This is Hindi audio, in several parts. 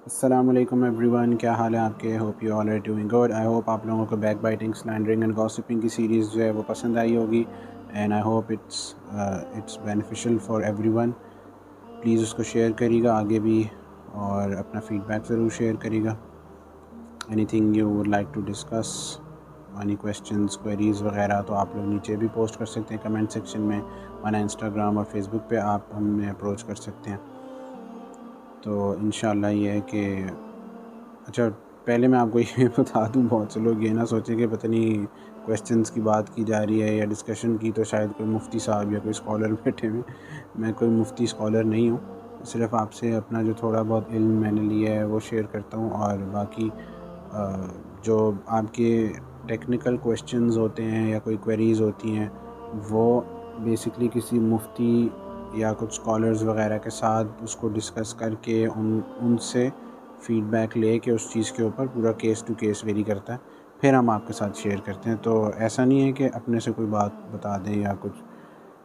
अस्सलाम वालेकुम एवरीवन, क्या हाल है आपके। Hope you all are doing good. I hope आप लोगों को back biting, slandering and gossiping की सीरीज़ जो है वो पसंद आई होगी and I hope it's beneficial for everyone. Please उसको शेयर करिएगा आगे भी और अपना फ़ीडबैक ज़रूर शेयर करिएगा। Anything you would like to discuss, any questions, queries वगैरह तो आप लोग नीचे भी पोस्ट कर सकते हैं कमेंट सेक्शन में, वरना इंस्टाग्राम और फेसबुक पे आप हमें अप्रोच कर सकते हैं। तो इंशाल्लाह ये है कि अच्छा, पहले मैं आपको ये बता दूँ, बहुत से लोग ये ना सोचें कि पता नहीं क्वेश्चंस की बात की जा रही है या डिस्कशन की, तो शायद कोई मुफ्ती साहब या कोई स्कॉलर बैठे हुए। मैं कोई मुफ्ती स्कॉलर नहीं हूँ, सिर्फ़ आपसे अपना जो थोड़ा बहुत इल्म मैंने लिया है वो शेयर करता हूँ। और बाकी जो आपके टेक्निकल क्वेश्चंस होते हैं या कोई क्वेरीज़ होती हैं, वो बेसिकली किसी मुफ्ती या कुछ स्कॉलर्स वगैरह के साथ उसको डिस्कस करके उनसे फ़ीडबैक ले के उस चीज़ के ऊपर पूरा केस टू केस वेरी करता है, फिर हम आपके साथ शेयर करते हैं। तो ऐसा नहीं है कि अपने से कोई बात बता दें या कुछ,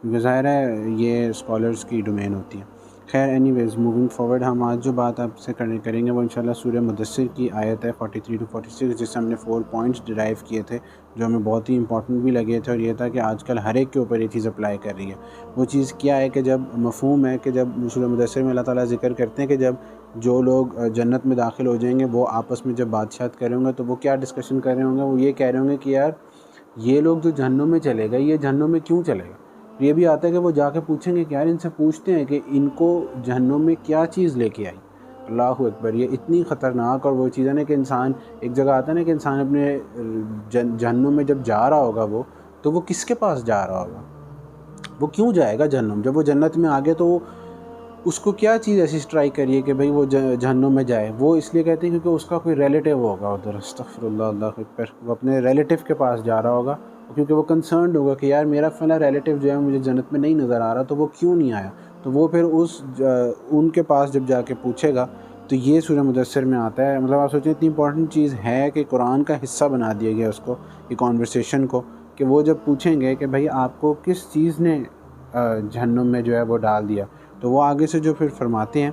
क्योंकि ज़ाहिर है ये स्कॉलर्स की डोमेन होती है। खैर एनीवेज़, मूविंग फॉरवर्ड, हम आज जो बात आपसे करेंगे वो इंशाल्लाह सूरह मुद्दस्सिर की आयत है 43 टू 46, जिससे हमने 4 पॉइंट्स डिराइव किए थे जो हमें बहुत ही इंपॉर्टेंट भी लगे थे। और ये था कि आजकल हर एक के ऊपर ये चीज़ अप्लाई कर रही है। वो चीज़ क्या है कि जब मफ़हूम है कि जब सूरह मुद्दस्सिर में अल्लाह ताला ज़िक्र करते हैं कि जब जो लोग जन्नत में दाखिल हो जाएंगे वो आपस में जब बातचीत कर रहे होंगे तो वो क्या डिस्कशन कर रहे होंगे, वो ये कह रहे होंगे कि यार ये लोग जो जहन्नुम में चले गए, ये जहन्नुम में क्यों चले गए। ये भी आता है कि वो जाके पूछेंगे कि यार इनसे पूछते हैं कि इनको जहन्नुम में क्या चीज़ लेके आई। अल्लाहु अकबर, ये इतनी ख़तरनाक। और वो चीज़ है ना कि इंसान, एक जगह आता है ना कि इंसान अपने जहन्नुम में जब जा रहा होगा वो, तो वो किसके पास जा रहा होगा, वो क्यों जाएगा जहन्नुम। जब वो जन्नत में आ गया तो उसको क्या चीज़ ऐसी स्ट्राइक करिए कि भाई वो जहन्नुम में जाए। वो इसलिए कहते हैं क्योंकि उसका कोई रिलेटिव होगा उधर, अस्तग़फिरुल्लाह, अल्लाहु अकबर, वो अपने रिलेटिव के पास जा रहा होगा, क्योंकि वो कंसर्न्ड होगा कि यार मेरा फला रिलेटिव जो है मुझे जन्नत में नहीं नज़र आ रहा, तो वो क्यों नहीं आया। तो वो फिर उनके पास जब जाके पूछेगा, तो ये सूरह मुदस्सिर में आता है। मतलब आप सोचें इतनी इंपॉर्टेंट चीज़ है कि कुरान का हिस्सा बना दिया गया उसको, ये कॉन्वर्सेशन को, कि वो जब पूछेंगे कि भाई आपको किस चीज़ ने जहन्नुम में जो है वो डाल दिया, तो वो आगे से जो फिर फरमाते हैं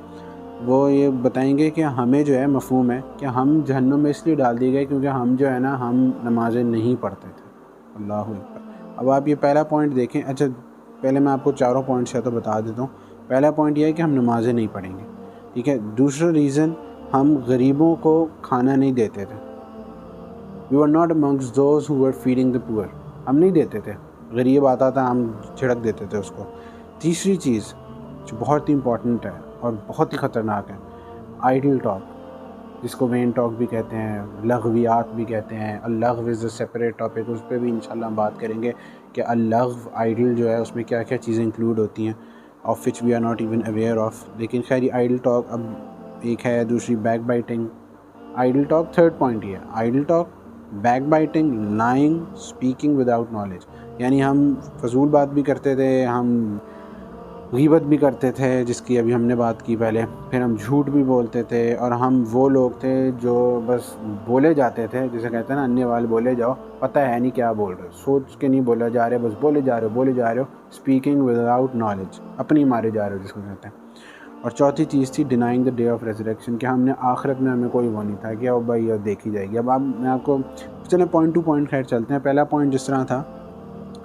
वो ये बताएंगे कि हमें जो है मफ़हूम है कि हम जहन्नुम में इसलिए डाल दिए गए क्योंकि हम जो है ना, हम नमाज़ें नहीं पढ़ते थे। अल्लाहु अकबर। अब आप ये पहला पॉइंट देखें। अच्छा, पहले मैं आपको चारों पॉइंट्स है तो बता देता हूँ। पहला पॉइंट ये है कि हम नमाज़ें नहीं पढ़ेंगे, ठीक है। दूसरा रीज़न, हम गरीबों को खाना नहीं देते थे। We were not amongst those who were feeding the poor. हम नहीं देते थे, गरीब आता था हम छिड़क देते थे उसको। तीसरी चीज़ जो बहुत ही इंपॉर्टेंट है और बहुत ही ख़तरनाक है, आइडल टॉक, जिसको वेन टॉक भी कहते हैं, लग़वियात भी कहते हैं। अल-लग़्व इज़ अ सेपरेट टॉपिक, उस पर भी इंशाल्लाह हम बात करेंगे कि अल-लग़्व, आइडल जो है उसमें क्या क्या चीज़ें इंक्लूड होती हैं, of which we are not even aware of. लेकिन खैर, आइडल टॉक अब एक है। दूसरी back biting, idle talk, third point ये है, idle talk, back biting, lying, speaking without knowledge. यानी हम फजूल बात भी करते थे, हम ग़ीबत भी करते थे जिसकी अभी हमने बात की पहले, फिर हम झूठ भी बोलते थे, और हम वो लोग थे जो बस बोले जाते थे, जैसे कहते हैं ना, अन्य वाले बोले जाओ, पता है नहीं क्या बोल रहे हो, सोच के नहीं बोला जा रहे, बस बोले जा रहे हो। स्पीकिंग विदाउट नॉलेज, अपनी मारे जा रहे हो जिसको कहते हैं। और चौथी चीज़ थी denying the day of resurrection, कि हमने आखिरत में हमें कोई वो नहीं था कि अब भाई अब देखी जाएगी। अब आप, मैं आपको चलें पॉइंट टू पॉइंट खैर चलते हैं। पहला पॉइंट जिस तरह था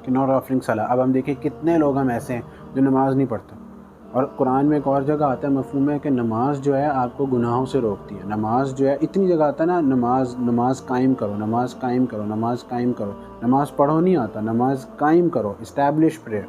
कि नॉट ऑफरिंग सलाह। अब हम देखें कितने लोग हम ऐसे हैं जो नमाज़ नहीं पढ़ते। और कुरान में एक और जगह आता है, मफ़हूम है कि नमाज जो है आपको गुनाहों से रोकती है। नमाज जो है, इतनी जगह आता है ना, नमाज कायम करो, नमाज कायम करो, नमाज कायम करो। नमाज पढ़ो नहीं आता, नमाज कायम करो, इस्टेब्लिश प्रेयर।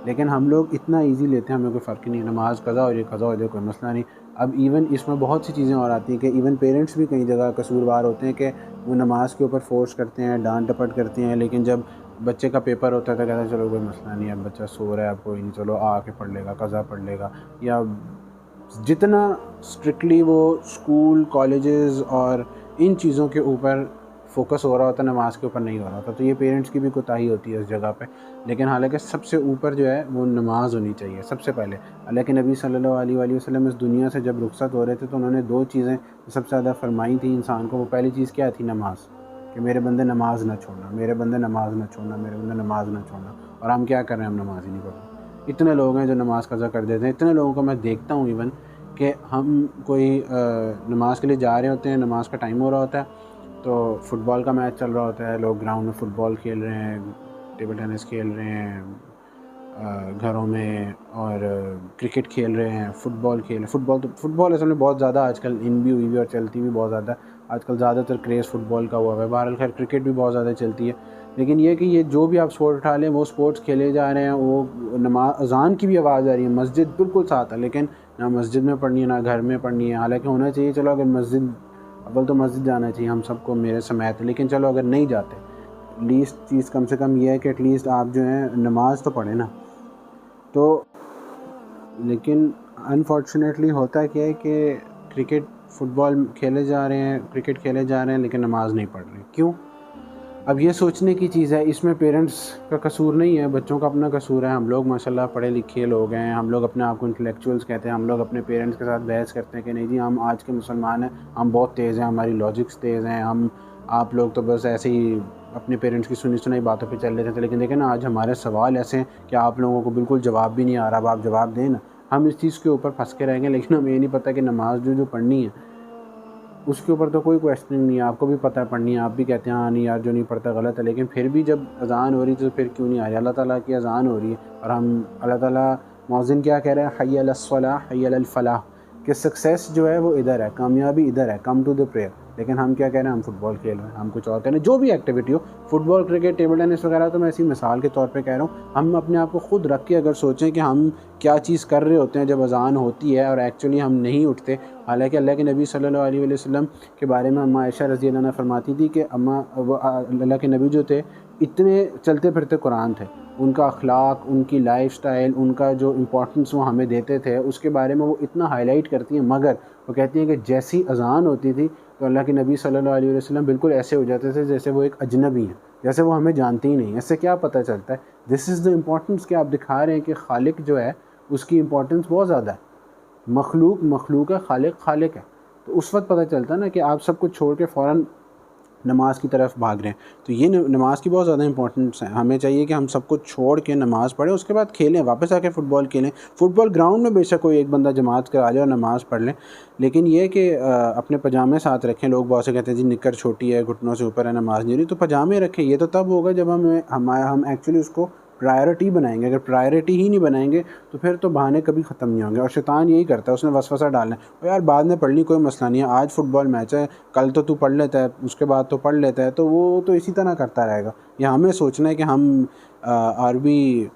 लेकिन हम लोग इतना इजी लेते हैं, हमें कोई फ़र्क ही नहीं, नमाज कज़ा हो जाए, कज़ा हो जाए, कोई मसला नहीं। अब इवन इसमें बहुत सी चीज़ें और आती हैं कि इवन पेरेंट्स भी कई जगह कसूरवार होते हैं कि वो नमाज के ऊपर फोर्स करते हैं, डांट डपट करते हैं, लेकिन जब बच्चे का पेपर होता है तो कहता है चलो कोई मसला नहीं, अब बच्चा सो रहा है, अब कोई नहीं, चलो आके पढ़ लेगा, कज़ा पढ़ लेगा। या जितना स्ट्रिक्टली वो स्कूल, कॉलेजेस और इन चीज़ों के ऊपर फोकस हो रहा होता है, नमाज के ऊपर नहीं हो रहा होता। तो ये पेरेंट्स की भी कोताही होती है इस जगह पे। लेकिन हालांकि सबसे ऊपर जो है वो नमाज होनी चाहिए सबसे पहले। लेकिन नबी सल्लल्लाहु अलैहि वसल्लम इस दुनिया से जब रुखसत हो रहे थे तो उन्होंने दो चीज़ें सबसे ज़्यादा फरमाई थी इंसान को। वो पहली चीज़ क्या थी? नमाज, कि मेरे बंदे नमाज ना छोड़ना, मेरे बंदे नमाज ना छोड़ना, मेरे बंदे नमाज ना छोड़ना। और हम क्या कर रहे हैं? हम नमाज ही नहीं पढ़ रहे। इतने लोग हैं जो नमाज कज़ा कर देते हैं। इतने लोगों को मैं देखता हूँ इवन कि हम कोई नमाज़ के लिए जा रहे होते हैं, नमाज़ का टाइम हो रहा होता है, तो फ़ुटबॉल का मैच चल रहा होता है, लोग ग्राउंड में फ़ुटबॉल खेल रहे हैं, टेबल टेनिस खेल रहे हैं घरों में, और क्रिकेट खेल रहे हैं, फ़ुटबॉल असल में बहुत ज़्यादा आजकल इन भी हुई है और चलती भी बहुत ज़्यादा आजकल। ज़्यादातर क्रेज़ फ़ुटबॉल का हुआ है। बहरहाल खैर क्रिकेट भी बहुत ज़्यादा चलती है, लेकिन ये कि ये जो भी आप स्पोर्ट उठा लें वो स्पोर्ट्स खेले जा रहे हैं। वो अज़ान की भी आवाज़ आ रही है, मस्जिद बिल्कुल साथ है, लेकिन ना मस्जिद में पढ़नी है ना घर में पढ़नी है। हालांकि होना चाहिए, चलो अगर मस्जिद, अव्वल तो मस्जिद जाना चाहिए हम सबको, मेरे समेत, लेकिन चलो अगर नहीं जाते, लीस्ट चीज़ कम से कम ये है कि एटलीस्ट आप जो है नमाज़ तो पढ़ें ना। तो लेकिन अनफॉर्चुनेटली होता क्या है कि फ़ुटबॉल खेले जा रहे हैं, क्रिकेट खेले जा रहे हैं, लेकिन नमाज़ नहीं पढ़ रहे। क्यों? अब ये सोचने की चीज़ है, इसमें पेरेंट्स का कसूर नहीं है, बच्चों का अपना कसूर है। हम लोग माशाल्लाह पढ़े लिखे लोग हैं, हम लोग अपने आप को इंटेलेक्चुअल्स कहते हैं, हम लोग अपने पेरेंट्स के साथ बहस करते हैं कि नहीं जी हम आज के मुसलमान हैं, हम बहुत तेज़ हैं, हमारी लॉजिक्स तेज़ हैं, आप लोग तो बस ऐसे ही अपने पेरेंट्स की सुनी सुनाई बातों पे चल रहे थे। लेकिन देखें ना, आज हमारे सवाल ऐसे हैं कि आप लोगों को बिल्कुल जवाब भी नहीं आ रहा। अब आप जवाब दें ना, हम इस चीज़ के ऊपर फंस के रहेंगे, लेकिन हमें ये नहीं पता कि नमाज जो पढ़नी है उसके ऊपर तो कोई क्वेश्चनिंग नहीं है। आपको भी पता है पढ़नी है, आप भी कहते हैं हाँ नहीं यार जो नहीं पढ़ता गलत है, लेकिन फिर भी जब अज़ान हो रही तो फिर क्यों नहीं आ रही? अल्लाह ताला की अज़ान हो रही है और हम अल्लाह ताला मौज़िन क्या कह रहे हैं, हय्य अलस सलाह हय्य अलल फलाह, कि सक्सेस जो है वो इधर है, कामयाबी इधर है, कम टू द प्रेयर। लेकिन हम क्या कह रहे हैं, हम फुटबॉल खेल रहे हैं, हम कुछ और कह रहे हैं। जो भी एक्टिविटी हो, फुटबॉल, क्रिकेट, टेबल टेनिस वगैरह, तो मैं ऐसी मिसाल के तौर पे कह रहा हूँ। हम अपने आप को खुद रख के अगर सोचें कि हम क्या चीज़ कर रहे होते हैं जब अज़ान होती है और एक्चुअली हम नहीं उठते। हालांकि अल्लाह के नबी सल्लल्लाहु अलैहि वसल्लम के बारे में अम्मा आयशा रज़ी अल्लाह अन्हा फरमाती थी कि अल्लाह के नबी जो थे इतने चलते फिरते कुरान थे, उनका अखलाक, उनकी लाइफस्टाइल, उनका जो इम्पोर्टेंस वो हमें देते थे उसके बारे में वो इतना हाईलाइट करती हैं। मगर वो कहती हैं कि जैसी अज़ान होती थी तो अल्लाह के नबी सल्लल्लाहु अलैहि वसल्लम बिल्कुल ऐसे हो जाते थे जैसे वो एक अजनबी हैं, जैसे वो हमें जानते ही नहीं। इससे क्या पता चलता है? दिस इज़ द इम्पोर्टेंस कि आप दिखा रहे हैं कि खालिक जो है उसकी इम्पोर्टेंस बहुत ज़्यादा है। मखलूक है, खालिक है। तो उस वक्त पता चलता है ना कि आप सब कुछ छोड़ के फ़ौरन नमाज़ की तरफ भाग रहे हैं। तो ये नमाज़ की बहुत ज़्यादा इंपॉर्टेंस है। हमें चाहिए कि हम सब कुछ छोड़ के नमाज़ पढ़ें, उसके बाद खेलें, वापस आके फ़ुटबॉल खेलें। फ़ुटबॉल ग्राउंड में बेशक कोई एक बंदा जमात करा ले और नमाज़ पढ़ लें, लेकिन ये कि अपने पजामे साथ रखें। लोग बहुत से कहते हैं जी निक्कर छोटी है, घुटनों से ऊपर है, नमाज़ नहीं हो रही, तो पजामे रखें। ये तो तब होगा जब हम एक्चुअली उसको प्रायोरिटी बनाएंगे। अगर प्रायोरिटी ही नहीं बनाएंगे तो फिर तो बहाने कभी ख़त्म नहीं होंगे। और शैतान यही करता है, उसने वसवसा डालना है, और यार बाद में पढ़ ली कोई मसला नहीं है, आज फुटबॉल मैच है, कल तो तू पढ़ लेता है, उसके बाद तो पढ़ लेता है। तो वो तो इसी तरह करता रहेगा। या हमें सोचना है कि हम are we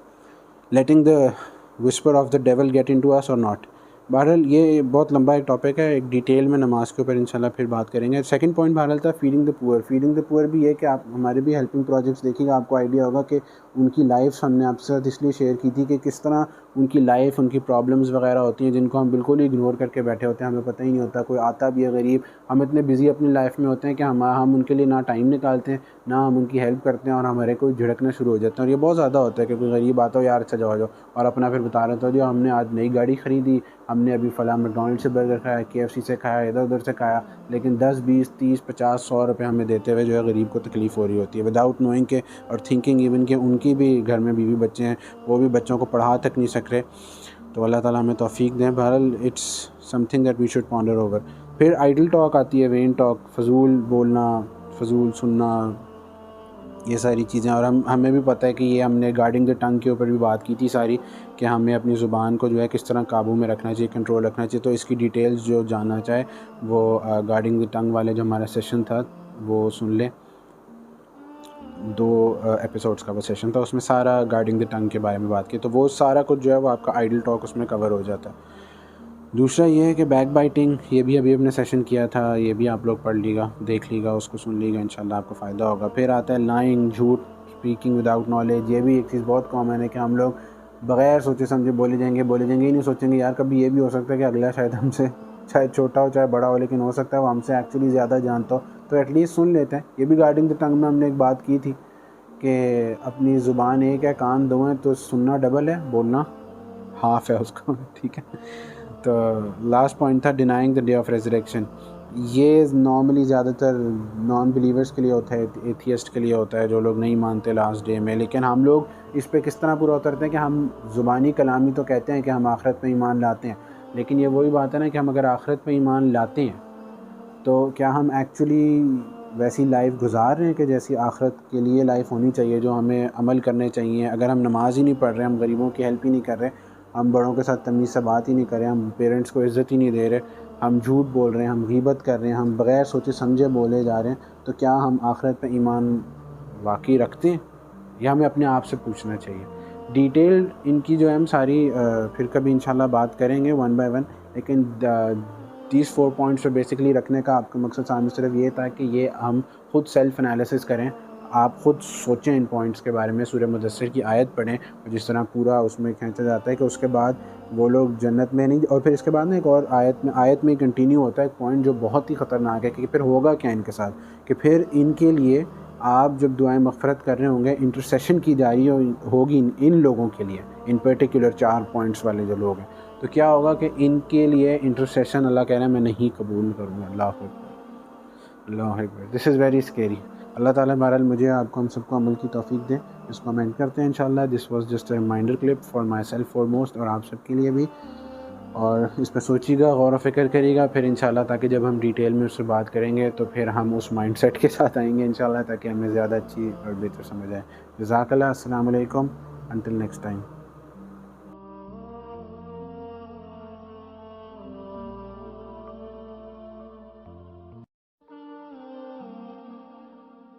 letting the whisper of the devil get into us और नॉट। बहरहाल ये बहुत लंबा एक टॉपिक है, एक डिटेल में नमाज के ऊपर इंशाल्लाह फिर बात करेंगे। सेकंड पॉइंट बहरहाल था feeding the poor. Feeding the poor भी ये कि आप हमारे भी हेल्पिंग प्रोजेक्ट्स देखिएगा, आपको आइडिया होगा कि उनकी लाइफ हमने आपके साथ इसलिए शेयर की थी कि किस तरह उनकी लाइफ, उनकी प्रॉब्लम्स वगैरह होती हैं जिनको हम बिल्कुल ही इग्नोर करके बैठे होते हैं, हमें पता ही नहीं होता। कोई आता भी है गरीब, हम इतने बिजी अपनी लाइफ में होते हैं कि हम उनके लिए ना टाइम निकालते हैं, ना हम उनकी हेल्प करते हैं, और हमारे कोई झिड़कना शुरू हो जाते हैं। और ये बहुत ज़्यादा होता है कि कोई गरीब आता हो, यार अच्छा जाओ, और अपना फिर बता रहे हो जो हमने आज नई गाड़ी ख़रीदी, हमने अभी फ़लाँ मैकडॉनल्ड से बर्गर खाया, KFC से खाया, इधर उधर से खाया, लेकिन 10, 20, 30, 50, 100 रुपये हमें देते हुए जो है गरीब को तकलीफ़ हो रही होती है, विदाउट नोइंग के और थिंकिंग इवन कि उनकी भी घर में बीवी बच्चे हैं, वो भी बच्चों को पढ़ा तक नहीं सक रहे। तो अल्लाह ताला हमें तौफीक दें। बहरहाल it's something that we should ponder over. फिर आइडल टॉक आती है, वेन टॉक, फजूल बोलना, फजूल सुनना, ये सारी चीज़ें। और हमें भी पता है कि ये हमने गार्डिंग द टंग के ऊपर भी बात की थी सारी, कि हमें अपनी ज़ुबान को जो है किस तरह काबू में रखना चाहिए, कंट्रोल रखना चाहिए। तो इसकी डिटेल्स जो जानना चाहे वो गार्डिंग द टंग वाले जो हमारा सेशन था वो सुन लें। 2 एपिसोड्स का वो सेशन था, उसमें सारा गार्डिंग द टंग के बारे में बात की। तो वो सारा कुछ जो है वो आपका आइडल टॉक उसमें कवर हो जाता है। दूसरा ये है कि बैक बाइटिंग, ये भी अभी अपने सेशन किया था, ये भी आप लोग पढ़ लीजिएगा, देख लीजिएगा, उसको सुन लीजिएगा, इंशाल्लाह आपको फ़ायदा होगा। फिर आता है लाइंग, झूठ, स्पीकिंग विदाउट नॉलेज। ये भी एक चीज़ बहुत कॉमन है कि हम लोग बग़ैर सोचे समझे बोले जाएंगे ही नहीं सोचेंगे। यार कभी ये भी हो सकता है कि अगला शायद हमसे चाहे छोटा हो चाहे बड़ा हो, लेकिन हो सकता है वो हमसे एक्चुअली ज़्यादा जानता हो, तो एटलीस्ट सुन लेते हैं। ये भी गार्डिंग द टंग में हमने एक बात की थी कि अपनी ज़ुबान एक है, कान दो हैं, तो सुनना डबल है, बोलना हाफ है उसको। ठीक है। तो लास्ट पॉइंट था denying the day of resurrection. ये नॉर्मली ज़्यादातर नॉन बिलीवर्स के लिए होता है, एथियस्ट के लिए होता है, जो लोग नहीं मानते लास्ट डे में। लेकिन हम लोग इस पे किस तरह पूरा उतरते हैं कि हम ज़ुबानी कलामी तो कहते हैं कि हम आखिरत में ईमान लाते हैं, लेकिन ये वही बात है ना कि हम अगर आखिरत पे ईमान लाते हैं तो क्या हम एक्चुअली वैसी लाइफ गुजार रहे हैं कि जैसी आखिरत के लिए लाइफ होनी चाहिए, जो हमें अमल करने चाहिए। अगर हम नमाज ही नहीं पढ़ रहे, हम गरीबों की हेल्प ही नहीं कर रहे, हम बड़ों के साथ तमीज़ से बात ही नहीं कर रहे, हम पेरेंट्स को इज़्ज़त ही नहीं दे रहे, हम झूठ बोल रहे हैं, हम गीबत कर रहे हैं, हम बग़ैर सोचे समझे बोले जा रहे हैं, तो क्या हम आखिरत पे ईमान वाकई रखते हैं? यह हमें अपने आप से पूछना चाहिए। डिटेल इनकी जो है हम सारी फिर कभी इंशाल्लाह बात करेंगे वन बाय वन, लेकिन दीज़ 4 पॉइंट्स पे बेसिकली रखने का आपका मकसद सामने सिर्फ ये था कि ये हम खुद सेल्फ़ एनालिसिस करें, आप खुद सोचें इन पॉइंट्स के बारे में, सूरह मुदस्सिर की आयत पढ़ें और जिस तरह पूरा उसमें खींचा जाता है कि उसके बाद वो लोग जन्नत में नहीं, और फिर इसके बाद ना एक और आयत में कंटिन्यू होता है एक पॉइंट जो बहुत ही ख़तरनाक है कि फिर होगा क्या इनके साथ, कि फिर इनके लिए आप जब दुआएं मग़फ़िरत कर रहे होंगे, इंटरसेशन की जा रही होगी इन लोगों के लिए, इन पर्टिकुलर 4 पॉइंट्स वाले जो लोग हैं, तो क्या होगा कि इनके लिए इंटरसेशन अल्लाह कह रहे हैं मैं नहीं कबूल करूँगा। अल्लाह अकबर, अल्लाह अकबर, दिस इज़ वेरी स्केरी। अल्लाह ताला बहरहाल मुझे आपको हम सबको अमल की तौफ़ीक दें। इसको हम एंड करते हैं इंशाल्लाह। This was just a reminder clip for myself foremost, और आप सबके लिए भी, और इस पर सोचिएगा, गौर व फ़िक्र करिएगा फिर इंशाल्लाह, ताकि जब हम डिटेल में उससे बात करेंगे तो फिर हम उस माइंडसेट के साथ आएंगे इंशाल्लाह, ताकि हमें ज़्यादा अच्छी और बेहतर समझ आए। जज़ाकल्लाह, अस्सलाम वालेकुम, अंटिल नेक्स्ट टाइम।